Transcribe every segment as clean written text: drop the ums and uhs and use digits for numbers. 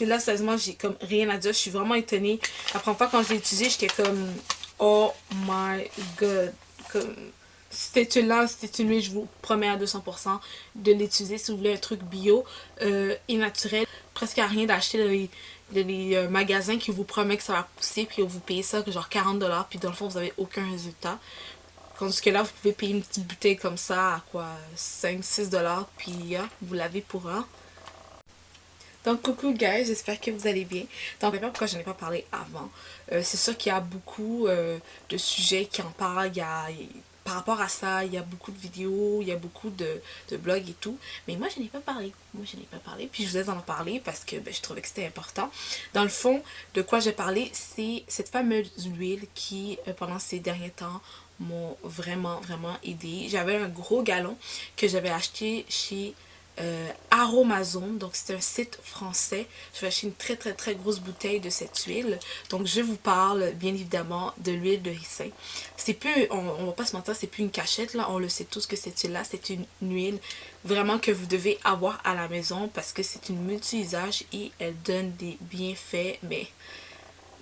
là, sérieusement, j'ai comme rien à dire. Je suis vraiment étonnée. La première fois quand je l'ai utilisé, j'étais comme oh my god. Comme cette huile-là, c'est une huile, je vous promets à 200% de l'utiliser si vous voulez un truc bio et naturel. Presque à rien d'acheter dans les magasins qui vous promettent que ça va pousser, puis vous payez ça genre 40$, puis dans le fond, vous avez aucun résultat. Tandis que là, vous pouvez payer une petite bouteille comme ça à quoi 5-6$, puis vous l'avez pour un. Donc coucou guys, j'espère que vous allez bien. Donc je ne sais pas pourquoi je n'en ai pas parlé avant. C'est sûr qu'il y a beaucoup de sujets qui en parlent. Par rapport à ça, il y a beaucoup de vidéos, il y a beaucoup de blogs et tout. Mais moi je n'ai pas parlé. Puis je vous ai en parler parce que je trouvais que c'était important. Dans le fond, de quoi j'ai parlé, c'est cette fameuse huile qui, pendant ces derniers temps, m'ont vraiment aidé. J'avais un gros galon que j'avais acheté chez Aromazone, donc c'est un site français. Je vais acheter une très grosse bouteille de cette huile. Donc je vous parle bien évidemment de l'huile de ricin. C'est plus, on va pas se mentir, c'est plus une cachette là, on le sait tous que cette huile là, c'est une huile vraiment que vous devez avoir à la maison parce que c'est une multi-usage et elle donne des bienfaits mais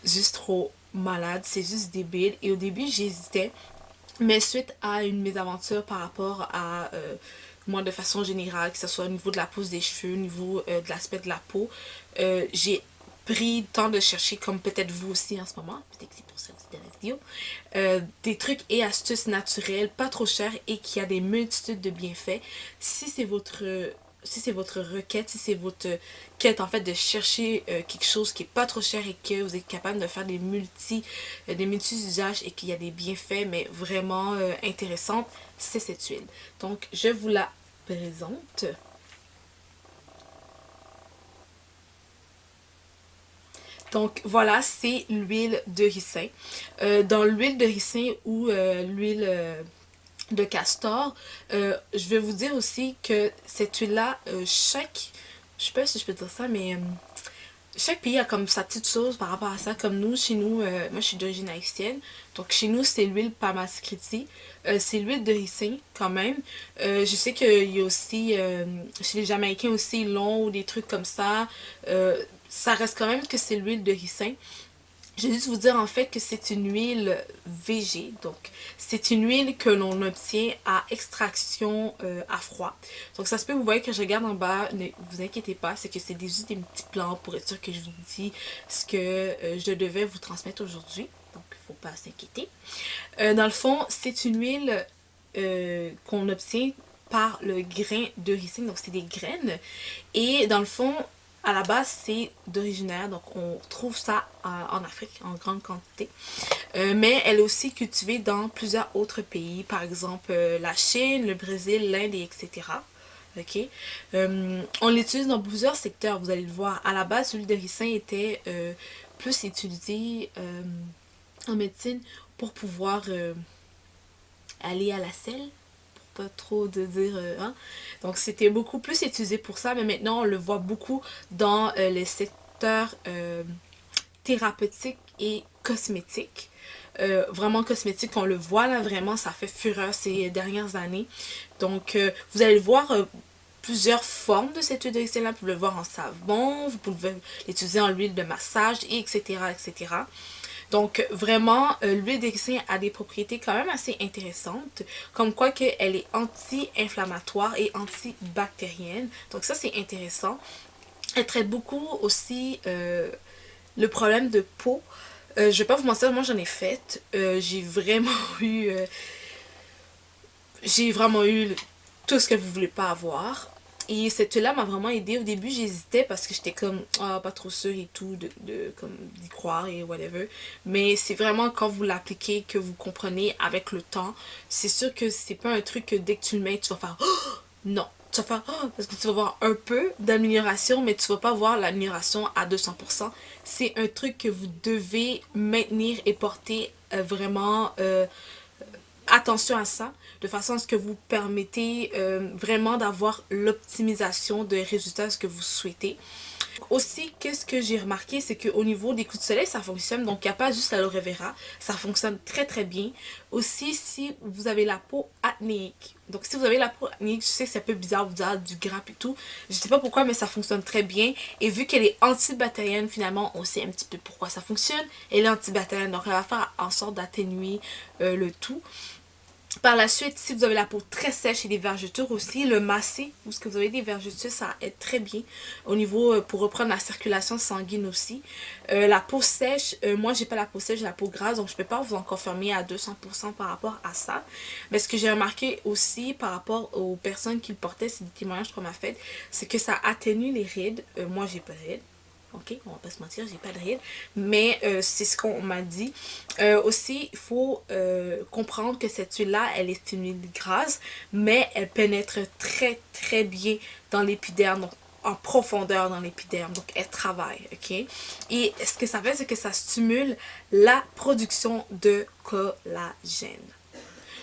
juste trop malade, c'est juste débile. Et au début j'hésitais, mais suite à une mésaventure par rapport à moi de façon générale, que ce soit au niveau de la pose des cheveux, au niveau de l'aspect de la peau, j'ai pris le temps de chercher, comme peut-être vous aussi en ce moment, peut-être que c'est pour ça que c'est dans la vidéo, des trucs et astuces naturelles, pas trop chers et qui a des multitudes de bienfaits. Si c'est votre requête, si c'est votre quête en fait de chercher quelque chose qui est pas trop cher et que vous êtes capable de faire des multi-usages et qu'il y a des bienfaits mais vraiment intéressants, c'est cette huile. Donc je vous la présente. Donc voilà, c'est l'huile de ricin. Dans l'huile de ricin ou l'huile de castor, je vais vous dire aussi que cette huile là, je sais pas si je peux dire ça, mais chaque pays a comme sa petite chose par rapport à ça. Comme nous, chez nous, moi je suis d'origine haïtienne, donc chez nous c'est l'huile Pamaskiti, c'est l'huile de ricin quand même. Je sais qu'il y a aussi chez les Jamaïcains aussi ils l'ont ou des trucs comme ça. Ça reste quand même que c'est l'huile de ricin. Je vais juste vous dire en fait que c'est une huile végé, donc c'est une huile que l'on obtient à extraction à froid. Donc ça se peut, vous voyez que je regarde en bas, ne vous inquiétez pas, c'est que c'est juste des petits plans pour être sûr que je vous dis ce que je devais vous transmettre aujourd'hui. Donc il ne faut pas s'inquiéter. Dans le fond, c'est une huile qu'on obtient par le grain de ricin, donc c'est des graines. Et dans le fond, à la base, c'est d'originaire, donc on trouve ça en Afrique en grande quantité. Mais elle est aussi cultivée dans plusieurs autres pays, par exemple la Chine, le Brésil, l'Inde, etc. Ok. On l'utilise dans plusieurs secteurs, vous allez le voir. À la base, l'huile de ricin était plus utilisée en médecine pour pouvoir aller à la selle, pas trop de dire hein. Donc c'était beaucoup plus utilisé pour ça, mais maintenant on le voit beaucoup dans les secteurs thérapeutiques et cosmétiques. Vraiment cosmétique, on le voit là, vraiment ça fait fureur ces dernières années. Donc vous allez le voir, plusieurs formes de cette huile de ricin là. Vous pouvez le voir en savon, vous pouvez l'utiliser en huile de massage, etc. etc. Donc vraiment, l'huile de ricin a des propriétés quand même assez intéressantes, comme quoi qu'elle est anti-inflammatoire et antibactérienne. Donc ça c'est intéressant. Elle traite beaucoup aussi le problème de peau. Je vais pas vous mentir, moi j'en ai fait. J'ai vraiment eu tout ce que vous voulez pas avoir. Et cette huile-là m'a vraiment aidée. Au début, j'hésitais parce que j'étais comme, ah, pas trop sûre et tout, comme d'y croire et whatever. Mais c'est vraiment quand vous l'appliquez que vous comprenez avec le temps. C'est sûr que c'est pas un truc que dès que tu le mets, tu vas faire, oh! Non. Tu vas faire, oh! Parce que tu vas voir un peu d'amélioration, mais tu vas pas voir l'amélioration à 200%. C'est un truc que vous devez maintenir et porter vraiment attention à ça, de façon à ce que vous permettez vraiment d'avoir l'optimisation de résultats ce que vous souhaitez. Aussi, qu'est-ce que j'ai remarqué, c'est qu'au niveau des coups de soleil, ça fonctionne. Donc, il n'y a pas juste l'aloe vera. Ça fonctionne très très bien. Aussi, si vous avez la peau acnéique. Donc, si vous avez la peau acnéique, je sais que c'est un peu bizarre, vous dire du gras et tout. Je sais pas pourquoi, mais ça fonctionne très bien. Et vu qu'elle est antibactérienne, finalement, on sait un petit peu pourquoi ça fonctionne. Elle est antibactérienne, donc elle va faire en sorte d'atténuer le tout. Par la suite, si vous avez la peau très sèche et des vergetures aussi, le masser, ou ce que vous avez des vergetures, ça aide très bien au niveau pour reprendre la circulation sanguine aussi. La peau sèche, moi j'ai pas la peau sèche, j'ai la peau grasse, donc je peux pas vous en confirmer à 200% par rapport à ça. Mais ce que j'ai remarqué aussi par rapport aux personnes qui le portaient, c'est des témoignages qu'on m'a fait, c'est que ça atténue les rides. Moi j'ai pas de rides. Ok, on va pas se mentir, j'ai pas de rides, mais c'est ce qu'on m'a dit. Aussi, il faut comprendre que cette huile-là, elle est une huile grasse, mais elle pénètre très très bien dans l'épiderme, donc en profondeur dans l'épiderme, donc elle travaille, ok? Et ce que ça fait, c'est que ça stimule la production de collagène.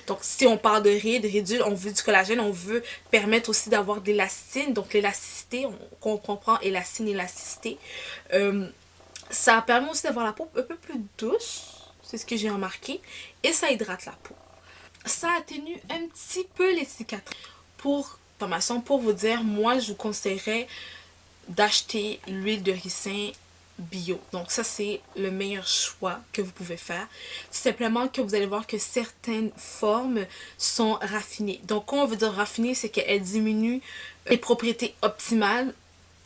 Donc, si on parle de rides, ridules, on veut du collagène, on veut permettre aussi d'avoir de l'élastine. Donc, l'élasticité, on comprend élastine, élasticité. Ça permet aussi d'avoir la peau un peu plus douce, c'est ce que j'ai remarqué, et ça hydrate la peau. Ça atténue un petit peu les cicatrices. Pour formation, pour vous dire, moi, je vous conseillerais d'acheter l'huile de ricin bio. Donc ça, c'est le meilleur choix que vous pouvez faire. Tout simplement que vous allez voir que certaines formes sont raffinées. Donc quand on veut dire raffinées, c'est qu'elle diminue les propriétés optimales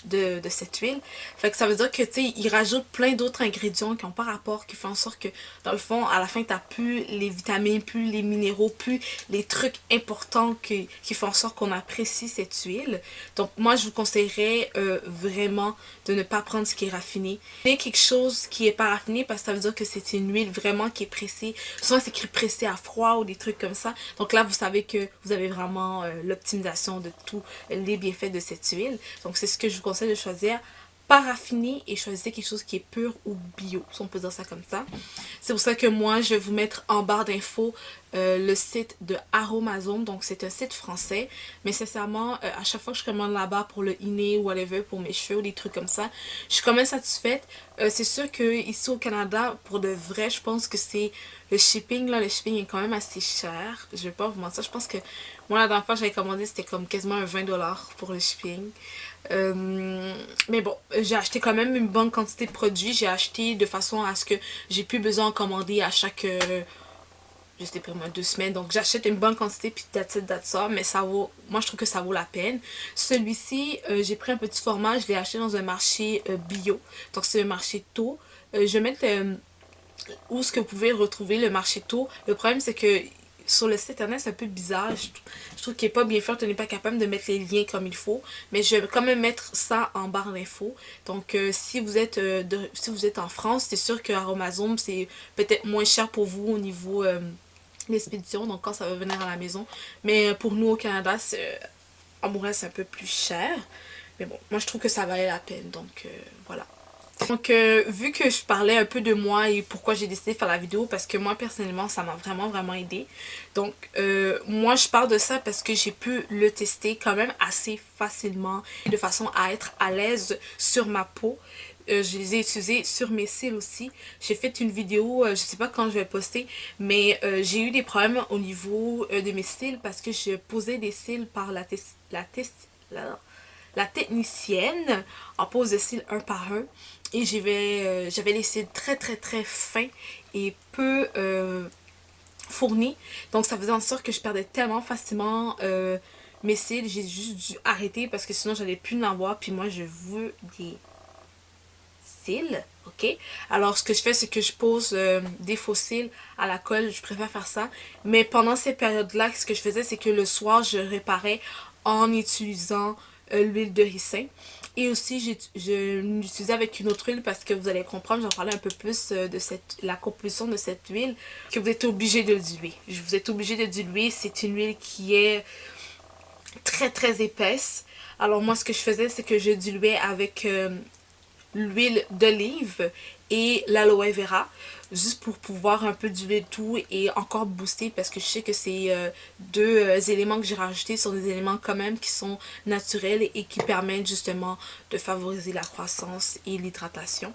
de cette huile. Fait que ça veut dire que, tu sais, ils rajoutent plein d'autres ingrédients qui n'ont pas rapport, qui font en sorte que, dans le fond, à la fin, t'as plus les vitamines, plus les minéraux, plus les trucs importants qui font en sorte qu'on apprécie cette huile. Donc, moi, je vous conseillerais vraiment de ne pas prendre ce qui est raffiné. Mais quelque chose qui est pas raffiné, parce que ça veut dire que c'est une huile vraiment qui est pressée. Souvent, c'est écrit pressée à froid ou des trucs comme ça. Donc là, vous savez que vous avez vraiment l'optimisation de tous les bienfaits de cette huile. Donc, c'est ce que je vous conseille de choisir, pas raffiné, et choisissez quelque chose qui est pur ou bio, si on peut dire ça comme ça. C'est pour ça que moi, je vais vous mettre en barre d'infos le site de Aromazone. Donc c'est un site français, mais sincèrement, à chaque fois que je commande là-bas pour le inné ou whatever, pour mes cheveux ou des trucs comme ça, je suis quand même satisfaite. C'est sûr que ici au Canada, pour de vrai, je pense que c'est le shipping, là, le shipping est quand même assez cher. Je vais pas vous mentir, je pense que moi la dernière fois j'avais commandé, c'était comme quasiment un 20$ pour le shipping. Mais bon, j'ai acheté quand même une bonne quantité de produits. J'ai acheté de façon à ce que j'ai plus besoin de commander à chaque je sais pas moi 2 semaines. Donc j'achète une bonne quantité puis that's ça. Mais ça vaut, moi je trouve que ça vaut la peine. Celui-ci, j'ai pris un petit format, je l'ai acheté dans un marché bio. Donc c'est le marché tôt. Je vais mettre où est-ce que vous pouvez retrouver le marché tôt. Le problème c'est que sur le site internet, c'est un peu bizarre. Je trouve qu'il n'est pas bien fait. On n'est pas capable de mettre les liens comme il faut. Mais je vais quand même mettre ça en barre d'infos. Donc, si vous êtes en France, c'est sûr que Aromazone, c'est peut-être moins cher pour vous au niveau l'expédition. Donc, quand ça va venir à la maison. Mais pour nous au Canada, à Montréal, c'est un peu plus cher. Mais bon, moi, je trouve que ça valait la peine. Donc, voilà. Donc, vu que je parlais un peu de moi et pourquoi j'ai décidé de faire la vidéo, parce que moi, personnellement, ça m'a vraiment, vraiment aidé. Donc, moi, je parle de ça parce que j'ai pu le tester quand même assez facilement, de façon à être à l'aise sur ma peau. Je les ai utilisés sur mes cils aussi. J'ai fait une vidéo, je sais pas quand je vais poster, mais j'ai eu des problèmes au niveau de mes cils parce que je posais des cils par la technicienne en pose de cils un par un. Et j'avais les cils très très très fins et peu fournis. Donc ça faisait en sorte que je perdais tellement facilement mes cils. J'ai juste dû arrêter parce que sinon j'allais plus en avoir. Puis moi je veux des cils, ok? Alors ce que je fais c'est que je pose des faux cils à la colle. Je préfère faire ça. Mais pendant ces périodes-là, ce que je faisais c'est que le soir je réparais en utilisant l'huile de ricin. Et aussi, je l'utilisais avec une autre huile parce que vous allez comprendre, j'en parlais un peu plus de la composition de cette huile, que vous êtes obligé de diluer. Vous êtes obligé de diluer, c'est une huile qui est très très épaisse. Alors moi, ce que je faisais, c'est que je diluais avec l'huile d'olive et l'aloe vera, juste pour pouvoir un peu diluer le tout et encore booster, parce que je sais que ces deux éléments que j'ai rajoutés sont des éléments quand même qui sont naturels et qui permettent justement de favoriser la croissance et l'hydratation.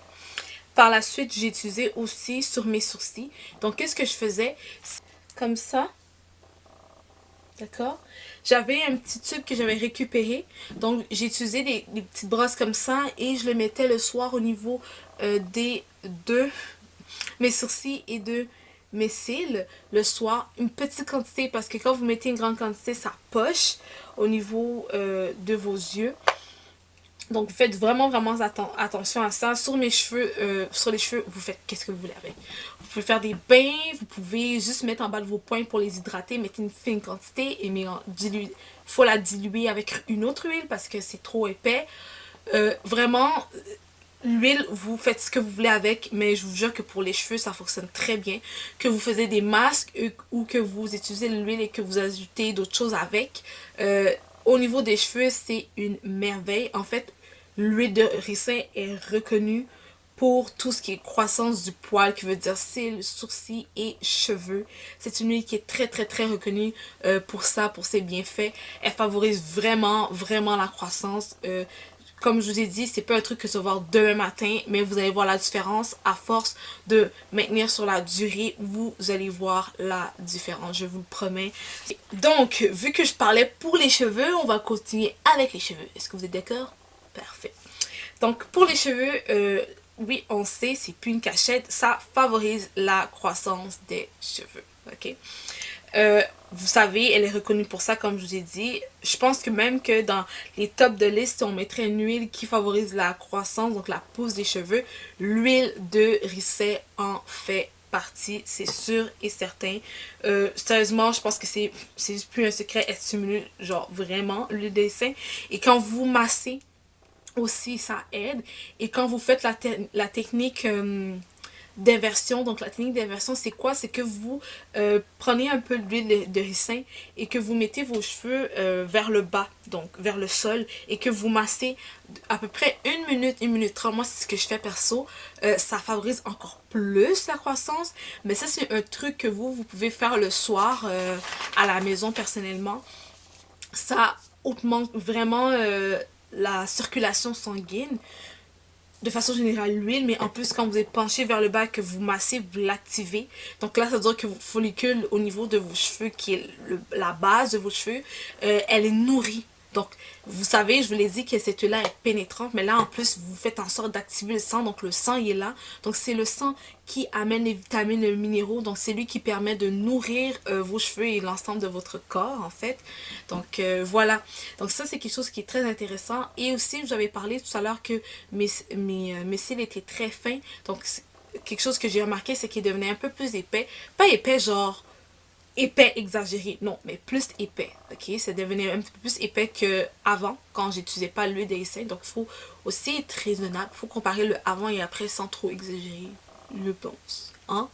Par la suite, j'ai utilisé aussi sur mes sourcils. Donc, qu'est-ce que je faisais? Comme ça. D'accord? J'avais un petit tube que j'avais récupéré. Donc, j'ai utilisé des petites brosses comme ça et je le mettais le soir au niveau de mes sourcils et de mes cils le soir. Une petite quantité parce que quand vous mettez une grande quantité, ça poche au niveau de vos yeux. Donc, faites vraiment attention à ça. Sur mes cheveux, sur les cheveux, vous faites qu'est-ce que vous voulez avec. Vous pouvez faire des bains, vous pouvez juste mettre en bas de vos poings pour les hydrater, mettez une fine quantité et faut la diluer avec une autre huile parce que c'est trop épais. Vraiment, l'huile, vous faites ce que vous voulez avec, mais je vous jure que pour les cheveux, ça fonctionne très bien. Que vous faisiez des masques ou que vous utilisez l'huile et que vous ajoutez d'autres choses avec. Au niveau des cheveux, c'est une merveille. En fait, l'huile de ricin est reconnue pour tout ce qui est croissance du poil, qui veut dire cils, sourcils et cheveux. C'est une huile qui est très reconnue pour ça, pour ses bienfaits. Elle favorise vraiment la croissance. Comme je vous ai dit, c'est pas un truc que tu vas voir demain matin, mais vous allez voir la différence à force de maintenir sur la durée. Vous allez voir la différence, je vous le promets. Donc, vu que je parlais pour les cheveux, on va continuer avec les cheveux. Est-ce que vous êtes d'accord? Parfait. Donc, pour les cheveux, oui, on sait, c'est plus une cachette, ça favorise la croissance des cheveux, ok? Vous savez, elle est reconnue pour ça, comme je vous ai dit. Je pense que même que dans les tops de liste, on mettrait une huile qui favorise la croissance, donc la pousse des cheveux. L'huile de ricin en fait partie, c'est sûr et certain. Sérieusement, je pense que c'est plus un secret, elle stimule genre vraiment l'huile de ricin. Et quand vous massez aussi, ça aide. Et quand vous faites la technique d'inversion, donc la technique d'inversion, c'est quoi? C'est que vous prenez un peu d'huile de ricin et que vous mettez vos cheveux vers le bas, donc vers le sol, et que vous massez à peu près 1 minute 30. Moi, c'est ce que je fais perso. Ça favorise encore plus la croissance, mais ça, c'est un truc que vous pouvez faire le soir à la maison personnellement. Ça augmente vraiment la circulation sanguine. De façon générale l'huile, mais en plus quand vous êtes penché vers le bas, que vous massez, vous l'activez. Donc là, ça veut dire que votre follicule au niveau de vos cheveux, qui est la base de vos cheveux, elle est nourrie. Donc, vous savez, je vous l'ai dit que cette huile-là est pénétrante, mais là, en plus, vous faites en sorte d'activer le sang. Donc, le sang, il est là. Donc, c'est le sang qui amène les vitamines, les minéraux. Donc, c'est lui qui permet de nourrir vos cheveux et l'ensemble de votre corps, en fait. Donc, voilà. Donc, ça, c'est quelque chose qui est très intéressant. Et aussi, j'avais parlé tout à l'heure que mes cils étaient très fins. Donc, quelque chose que j'ai remarqué, c'est qu'ils devenaient un peu plus épais. Pas épais, genre épais exagéré, non, mais plus épais, ok? Ça devenait un petit peu plus épais qu'avant, quand j'utilisais pas l'huile de ricin. Donc, il faut aussi être raisonnable. Il faut comparer le avant et après sans trop exagérer, je pense. Hein?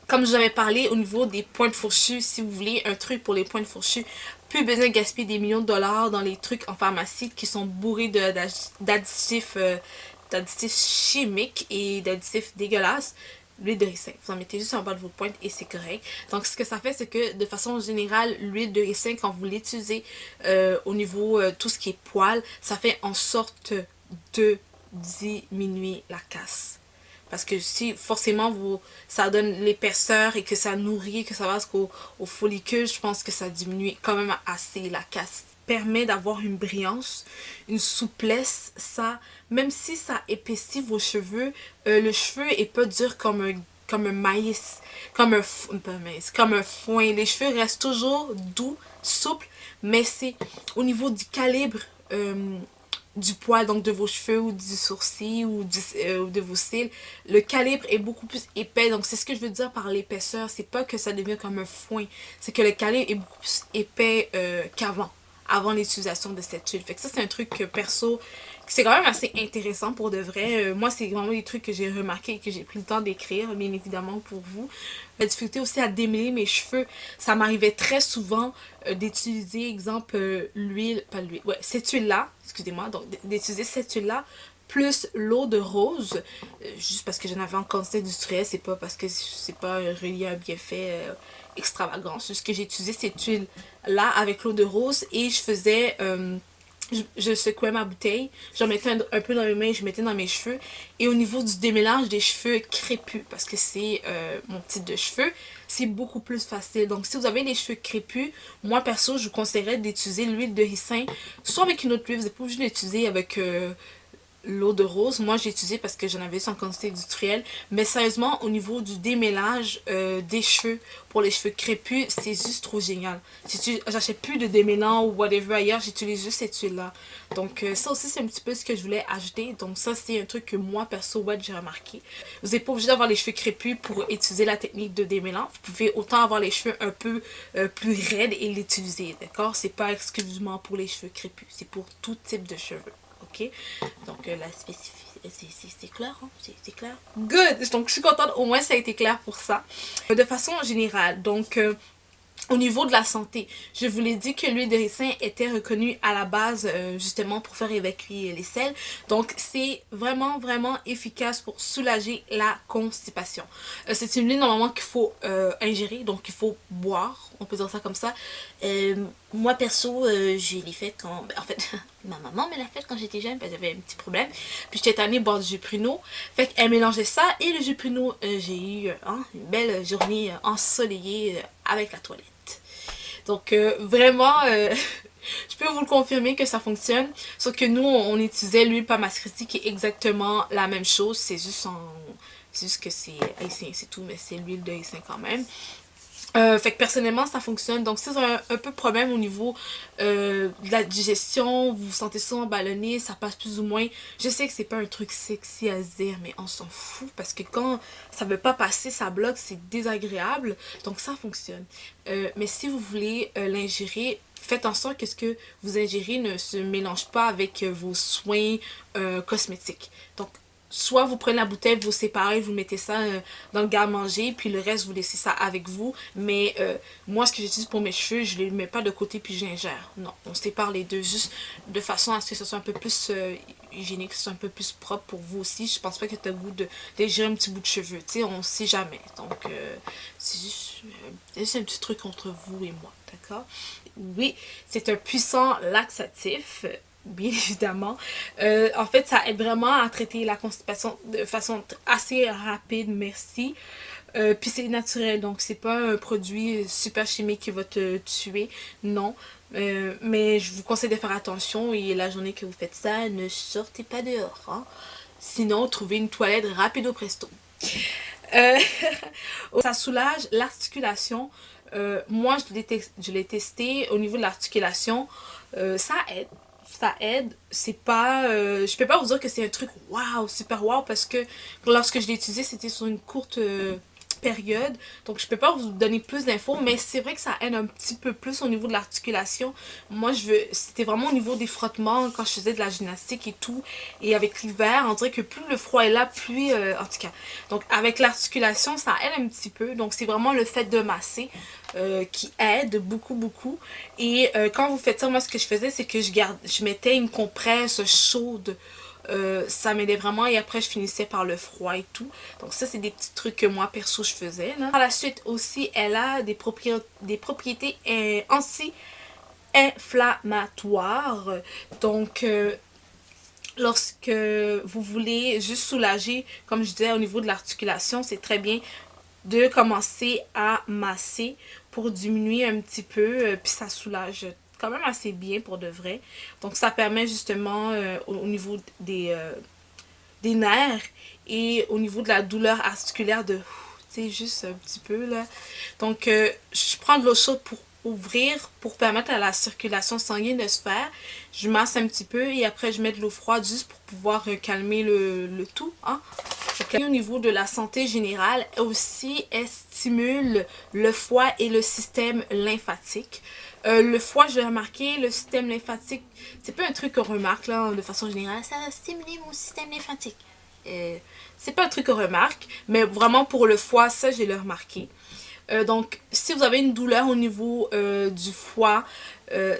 Comme j'avais parlé au niveau des pointes fourchues, si vous voulez un truc pour les pointes fourchues, plus besoin de gaspiller des millions de dollars dans les trucs en pharmacie qui sont bourrés d'additifs chimiques et d'additifs dégueulasses. L'huile de ricin, vous en mettez juste en bas de vos pointes et c'est correct. Donc ce que ça fait, c'est que de façon générale, l'huile de ricin, quand vous l'utilisez au niveau tout ce qui est poils, ça fait en sorte de diminuer la casse. Parce que si forcément ça donne l'épaisseur et que ça nourrit, que ça va jusqu'au follicule, je pense que ça diminue quand même assez la casse. Permet d'avoir une brillance, une souplesse, ça, même si ça épaissit vos cheveux, le cheveu est pas dur comme un maïs, comme un foin. Les cheveux restent toujours doux, souples, mais c'est au niveau du calibre du poil, donc de vos cheveux ou du sourcil ou de vos cils, le calibre est beaucoup plus épais. Donc c'est ce que je veux dire par l'épaisseur, c'est pas que ça devient comme un foin, c'est que le calibre est beaucoup plus épais qu'avant, avant l'utilisation de cette huile. Fait que ça, c'est un truc perso, c'est quand même assez intéressant pour de vrai. Moi, c'est vraiment des trucs que j'ai remarqué et que j'ai pris le temps d'écrire, bien évidemment, pour vous. La difficulté aussi à démêler mes cheveux, ça m'arrivait très souvent d'utiliser, exemple, l'huile, pas l'huile, ouais, cette huile-là, excusez-moi, donc d'utiliser cette huile-là plus l'eau de rose, juste parce que j'en avais en quantité industrielle, c'est pas parce que c'est pas relié à un bienfait extravagant. C'est juste que j'ai utilisé cette huile là avec l'eau de rose et je faisais je secouais ma bouteille, j'en mettais un peu dans mes mains, je mettais dans mes cheveux. Et au niveau du démélange des cheveux crépus, parce que c'est mon type de cheveux, c'est beaucoup plus facile. Donc si vous avez les cheveux crépus, moi perso, je vous conseillerais d'utiliser l'huile de ricin, soit avec une autre huile, vous n'êtes pas obligé d'utiliser avec l'eau de rose. Moi j'ai utilisé parce que j'en avais sans quantité industrielle. Mais sérieusement, au niveau du démêlage des cheveux pour les cheveux crépus, c'est juste trop génial. J'achète plus de démêlant ou whatever ailleurs, j'utilise juste cette huile là. Donc ça aussi c'est un petit peu ce que je voulais ajouter. Donc ça c'est un truc que moi perso ouais, j'ai remarqué. Vous n'êtes pas obligé d'avoir les cheveux crépus pour utiliser la technique de démêlant. Vous pouvez autant avoir les cheveux un peu plus raides et l'utiliser, d'accord? C'est pas exclusivement pour les cheveux crépus, c'est pour tout type de cheveux. Ok, donc la spécificité, c'est clair, hein? C'est clair. Good! Donc je suis contente, au moins ça a été clair pour ça. De façon générale, donc au niveau de la santé, je vous l'ai dit que l'huile de ricin était reconnue à la base justement pour faire évacuer les selles. Donc c'est vraiment vraiment efficace pour soulager la constipation. C'est une huile normalement qu'il faut ingérer, donc il faut boire, on peut dire ça comme ça. Moi perso, je l'ai faite quand... En fait, ma maman me l'a faite quand j'étais jeune, parce que j'avais un petit problème. Puis j'étais tannée de boire du jus pruneau. Fait qu'elle mélangeait ça et le jus pruneau. J'ai eu une belle journée ensoleillée avec la toilette. Donc vraiment, je peux vous le confirmer que ça fonctionne. Sauf que nous, on utilisait l'huile Pamascriti qui est exactement la même chose. C'est juste que c'est haïtien, c'est tout, mais c'est l'huile de ricin quand même. Fait que personnellement ça fonctionne. Donc si vous avez un peu de problème au niveau de la digestion, vous vous sentez souvent ballonné, ça passe plus ou moins. Je sais que c'est pas un truc sexy à se dire, mais on s'en fout parce que quand ça veut pas passer, ça bloque, c'est désagréable. Donc ça fonctionne. Mais si vous voulez l'ingérer, faites en sorte que ce que vous ingérez ne se mélange pas avec vos soins cosmétiques. Donc soit vous prenez la bouteille, vous séparez, vous mettez ça dans le garde-manger, puis le reste, vous laissez ça avec vous. Mais moi, ce que j'utilise pour mes cheveux, je ne les mets pas de côté puis j'ingère. Non, on sépare les deux juste de façon à ce que ce soit un peu plus hygiénique, que ce soit un peu plus propre pour vous aussi. Je pense pas que tu as le goût d'ingérer un petit bout de cheveux, tu sais, on sait jamais. Donc, c'est juste un petit truc entre vous et moi, d'accord? Oui, c'est un puissant laxatif. Bien évidemment. En fait, ça aide vraiment à traiter la constipation de façon assez rapide, merci. Puis c'est naturel, donc c'est pas un produit super chimique qui va te tuer, non. Mais je vous conseille de faire attention et la journée que vous faites ça, ne sortez pas dehors. Hein. Sinon, trouvez une toilette rapido presto. Ça soulage l'articulation. Moi, je l'ai testé au niveau de l'articulation. Ça aide. Ça aide, c'est pas je peux pas vous dire que c'est un truc waouh, super waouh, parce que lorsque je l'ai utilisé c'était sur une courte période, donc je peux pas vous donner plus d'infos, mais c'est vrai que ça aide un petit peu plus au niveau de l'articulation. Moi c'était vraiment au niveau des frottements quand je faisais de la gymnastique et tout, et avec l'hiver on dirait que plus le froid est là, plus en tout cas, donc avec l'articulation ça aide un petit peu, donc c'est vraiment le fait de masser qui aide beaucoup. Et quand vous faites ça, moi ce que je faisais c'est que je mettais une compresse chaude, ça m'aidait vraiment, et après je finissais par le froid et tout. Donc ça c'est des petits trucs que moi perso je faisais là. Par la suite aussi elle a des propriétés anti-inflammatoires. Donc lorsque vous voulez juste soulager, comme je disais au niveau de l'articulation, c'est très bien de commencer à masser pour diminuer un petit peu, puis ça soulage quand même assez bien pour de vrai. Donc ça permet justement au niveau des nerfs et au niveau de la douleur articulaire de, tu sais, juste un petit peu là. Donc je prends de l'eau chaude pour ouvrir, pour permettre à la circulation sanguine de se faire. Je masse un petit peu et après je mets de l'eau froide juste pour pouvoir calmer le tout, hein. Au niveau de la santé générale, aussi, elle stimule le foie et le système lymphatique. Le foie, je l'ai remarqué, le système lymphatique, c'est pas un truc qu'on remarque là, de façon générale, ça va stimuler mon système lymphatique. C'est pas un truc qu'on remarque, mais vraiment pour le foie, ça, je l'ai remarqué. Donc, si vous avez une douleur au niveau du foie,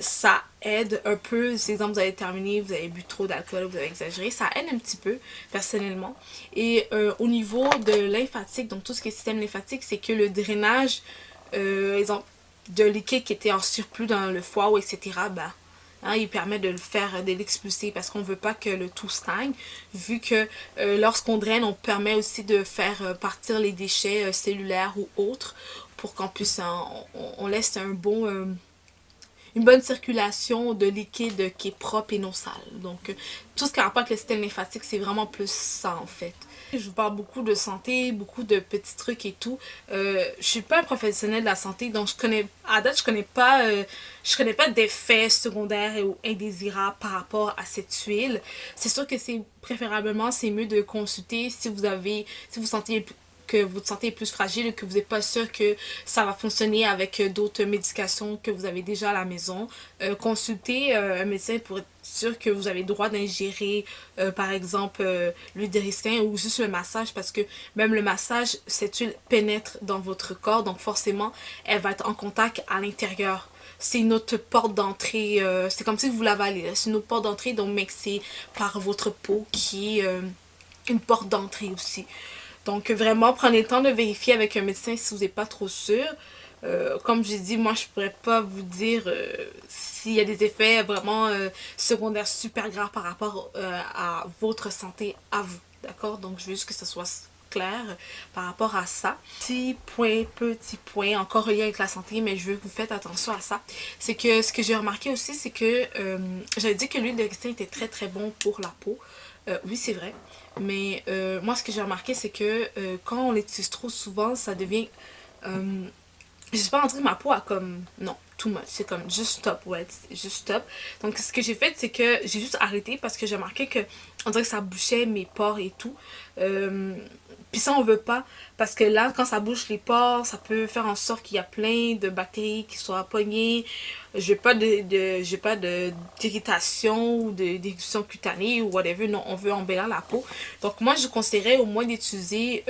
ça aide un peu. Si, exemple, vous avez terminé, vous avez bu trop d'alcool, vous avez exagéré, ça aide un petit peu, personnellement. Et au niveau de lymphatique, donc tout ce qui est système lymphatique, c'est que le drainage, exemple, de liquide qui était en surplus dans le foie ou etc., ben, hein, il permet de le faire, de l'expulser parce qu'on ne veut pas que le tout stagne. Vu que lorsqu'on draine, on permet aussi de faire partir les déchets cellulaires ou autres pour qu'on puisse, on laisse un bon, une bonne circulation de liquide qui est propre et non sale. Donc, tout ce qui a rapport avec le système lymphatique, c'est vraiment plus ça en fait. Je vous parle beaucoup de santé, beaucoup de petits trucs et tout. Je suis pas un professionnel de la santé, donc à date, je connais pas d'effets secondaires ou indésirables par rapport à cette huile. C'est sûr que préférablement, c'est mieux de consulter si vous sentez que votre santé est plus fragile et que vous n'êtes pas sûr que ça va fonctionner avec d'autres médications que vous avez déjà à la maison. Consultez un médecin pour être sûr que vous avez le droit d'ingérer par exemple l'huile de ricin ou juste le massage parce que même le massage, cette huile pénètre dans votre corps donc forcément elle va être en contact à l'intérieur. C'est une autre porte d'entrée, c'est comme si vous l'avalez, c'est une autre porte d'entrée donc mais c'est par votre peau qui est une porte d'entrée aussi. Donc vraiment, prenez le temps de vérifier avec un médecin si vous n'êtes pas trop sûr. Comme j'ai dit, moi je pourrais pas vous dire s'il y a des effets vraiment secondaires super graves par rapport à votre santé à vous. D'accord? Donc je veux juste que ce soit clair par rapport à ça. Petit point, encore relié avec la santé, mais je veux que vous faites attention à ça. C'est que ce que j'ai remarqué aussi, c'est que j'avais dit que l'huile de ricin était très très bon pour la peau. Oui, c'est vrai. Mais moi, ce que j'ai remarqué, c'est que quand on l'utilise trop souvent, ça devient... je sais pas, en train ma peau a comme... Non, too much. C'est comme juste stop, ouais, juste stop. Donc, ce que j'ai fait, c'est que j'ai juste arrêté parce que j'ai remarqué que on dirait que ça bouchait mes pores et tout. Puis ça, on veut pas. Parce que là, quand ça bouche les pores, ça peut faire en sorte qu'il y a plein de bactéries qui soient pognées. J'ai pas d'irritation ou d'éruption cutanée ou whatever. Non, on veut embellir la peau. Donc moi, je conseillerais au moins d'utiliser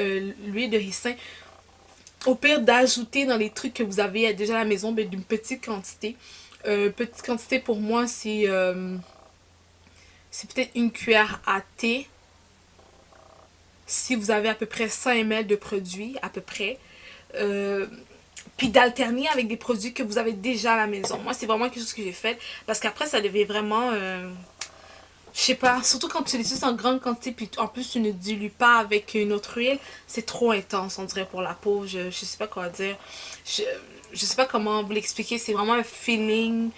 l'huile de ricin. Au pire, d'ajouter dans les trucs que vous avez déjà à la maison, ben, d'une petite quantité. Petite quantité pour moi, c'est peut-être une cuillère à thé. Si vous avez à peu près 100 ml de produits, à peu près. Puis d'alterner avec des produits que vous avez déjà à la maison. Moi, c'est vraiment quelque chose que j'ai fait. Parce qu'après, ça devait vraiment... je sais pas, surtout quand tu l'utilises en grande quantité, puis en plus tu ne dilues pas avec une autre huile, c'est trop intense, on dirait, pour la peau. Je sais pas quoi dire. Je sais pas comment vous l'expliquer. C'est vraiment un feeling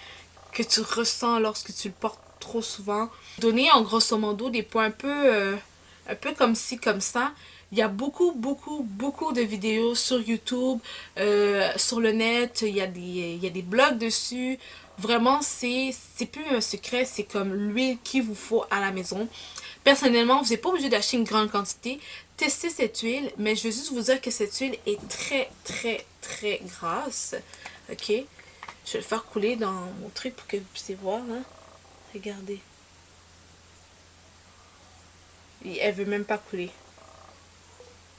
que tu ressens lorsque tu le portes trop souvent. Donner en grosso modo des points un peu comme ci, comme ça. Il y a beaucoup de vidéos sur YouTube, sur le net, il y a des blogs dessus. Vraiment, c'est plus un secret, c'est comme l'huile qu'il vous faut à la maison. Personnellement, vous n'êtes pas obligé d'acheter une grande quantité. Testez cette huile, mais je veux juste vous dire que cette huile est très grasse. Ok? Je vais le faire couler dans mon truc pour que vous puissiez voir. Hein. Regardez. Et elle veut même pas couler.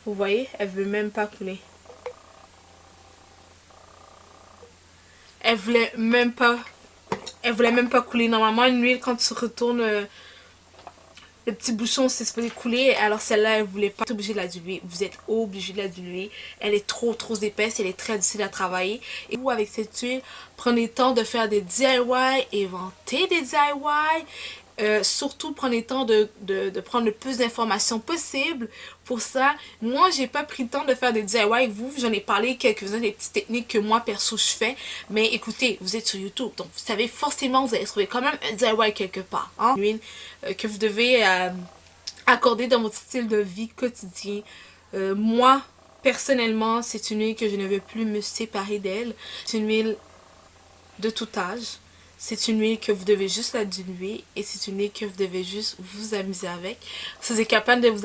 Vous voyez, elle veut même pas couler. Elle voulait même pas couler. Normalement, une huile, quand tu retournes le petit bouchon, c'est supposé couler. Alors celle-là, elle voulait pas. Vous êtes obligé de la diluer. Vous êtes obligé de la diluer. Elle est trop épaisse. Elle est très difficile à travailler. Et vous, avec cette huile, prenez le temps de faire des DIY. Inventez des DIY. Surtout prenez le temps de prendre le plus d'informations possible. Pour ça, moi j'ai pas pris le temps de faire des DIY avec vous, j'en ai parlé quelques-unes des petites techniques que moi perso je fais, mais écoutez, vous êtes sur YouTube, donc vous savez forcément vous allez trouver quand même un DIY quelque part, hein? Une huile que vous devez accorder dans votre style de vie quotidien. Moi personnellement, c'est une huile que je ne veux plus me séparer d'elle. C'est une huile de tout âge. C'est une huile que vous devez juste la diluer et c'est une huile que vous devez juste vous amuser avec. Si vous êtes capable de vous